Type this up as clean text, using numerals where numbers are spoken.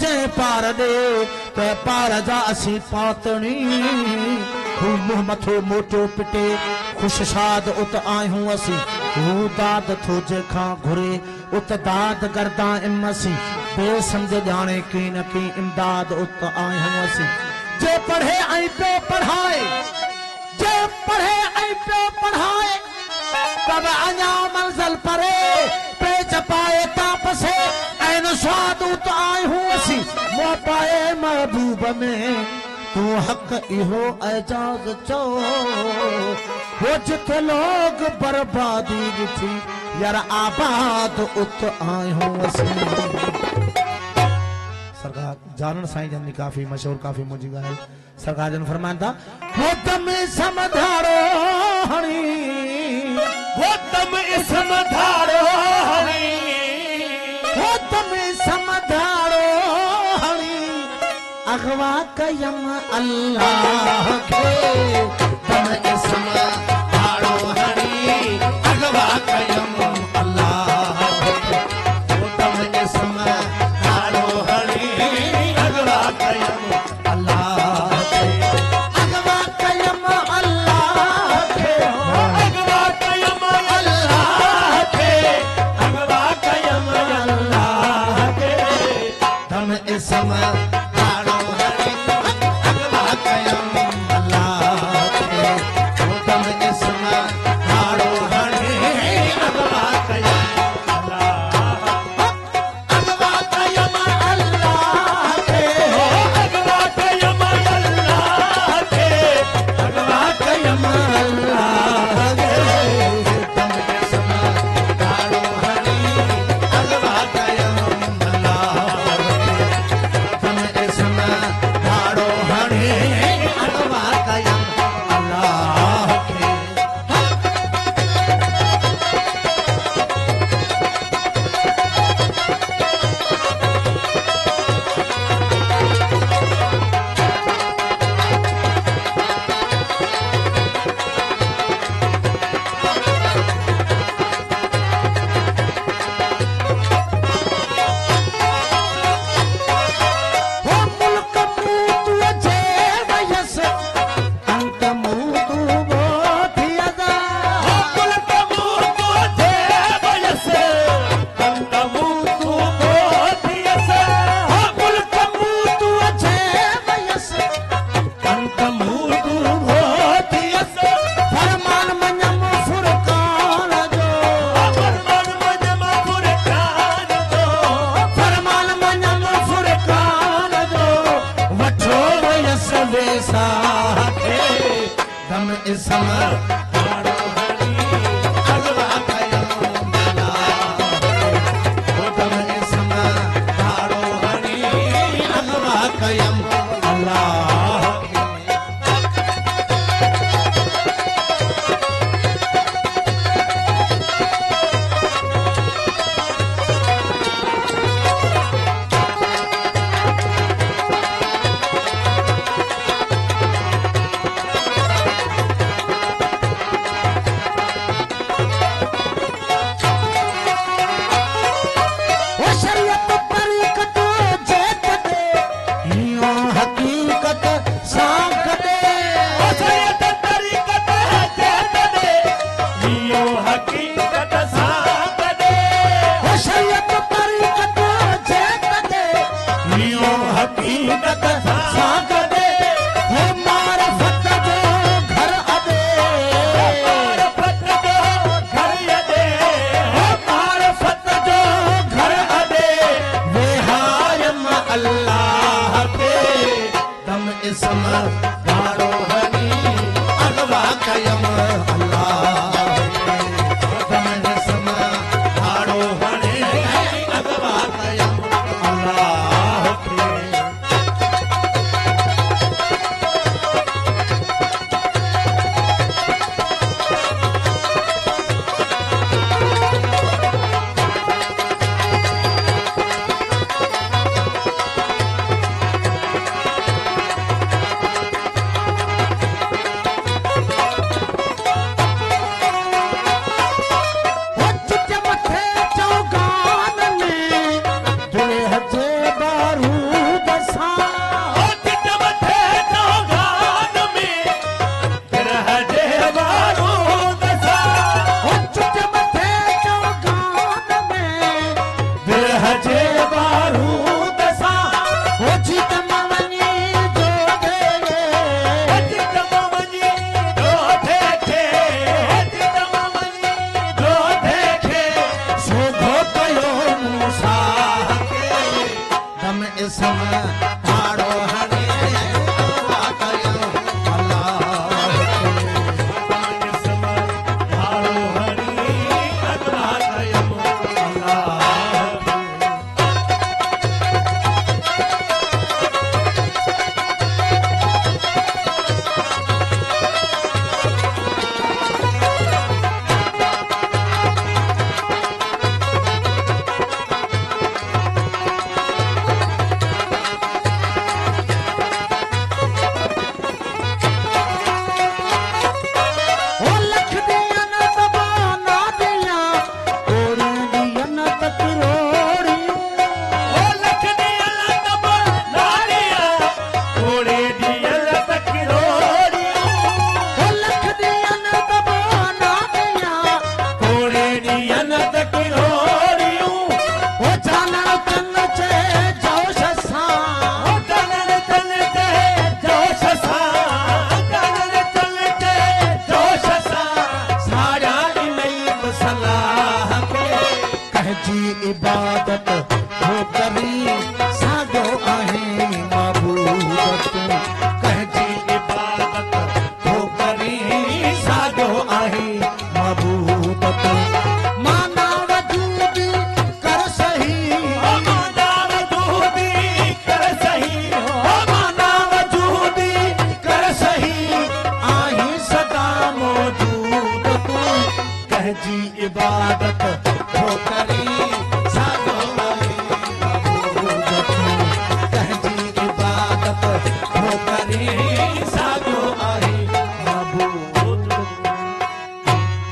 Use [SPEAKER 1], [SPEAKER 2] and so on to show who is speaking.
[SPEAKER 1] जे पार दे ते पार जा असी पातनी हू मुंह मथो मोटो पिटे खुश शाद उत आयूं असी हू दाद थो जेखा घुरे उत दाद करदा इमसी बेसमझ जाने की न की इमदाद उत आयूं असी जे पढ़े आई पे पढ़ाए जे पढ़े आई पे पढ़ाए तब अञा मंजिल परे पे चपाए ताप से ऐन स्वाद उत आयूं असी मो पाए महबूब में तू हक इहो एजाज चो वो जिथे लोग बर्बादी ॾिठी यार आबाद उत आयूं असी सरकार जानन साईं जन काफी मशहूर काफी मुझी गायल सरकार जन फरमांदा वो तम समधारो हणी वो तम समधारो हणी वो तम समधारो हणी अगवा कयम अल्लाह के तम समधारो हणी अगवा कयम अल्लाह के वो तम समधारो हणी अगवा कयम अल्लाह के अगवा कयम अल्लाह के अगवा कयम अल्लाह के अगवा कयम अल्लाह के तम समधारो हणी अगवा कयम अल्लाह के वो तम समधारो हणी अगवा कयम अगवा कयम अल्लाह के अगवा कयम अल्लाह के अगवा कयम अल्लाह के तम समधारो हणी अगवा कयम अल्लाह के तम समधारो हणी अगवा कयम अल्लाह के वो मुल्क मूतु जे वयस अंत मूतु बोधियदा वो मुल्क मूतु जे वयस अंत मूतु बोधियस वो मुल्क मूतु जे वयस अंत मूतु बोधियस फरमान मञम फुरकान जो फरमान मञम फुरकान जो फरमान मञम फुरकान जो वठो वयस वेसा खे दम इसम धारो हणी अगवा कयम अल्लाह वो दम इसम धारो हणी अगवा कयम अल्लाह के वो शरीयत तरीक़त जे कदे इहो हकीकत सां कदे वो शरीयत तरीक़त जे कदे इहो हकीकत सां कदे वो शरीयत तरीक़त जे कदे इहो हकीकत सां कदे वो मारिफत जो घर अदे मारिफत जो घर अदे वो मारिफत जो घर अदे वेहायम अल्लाह के तम इसम धारो हणी अगवा कयम अल्लाह के तम इसम धारो हणी अगवा कयम अल्लाह के इसम ठाड़ो हणे अतवा कयो अल्लाह
[SPEAKER 2] इसम ठाड़ो हणी अतवा कयो अल्लाह
[SPEAKER 1] इबादत हो करी सागो आहे मबूदत
[SPEAKER 2] कहजी इबादत
[SPEAKER 1] हो करी सागो आहे मबूदत माना वजूद कर सही
[SPEAKER 2] माना वजूद कर सही
[SPEAKER 1] माना वजूद कर सही आहे सदा मौजूद तू कहजी इबादत हो करी कहजी इबादत हो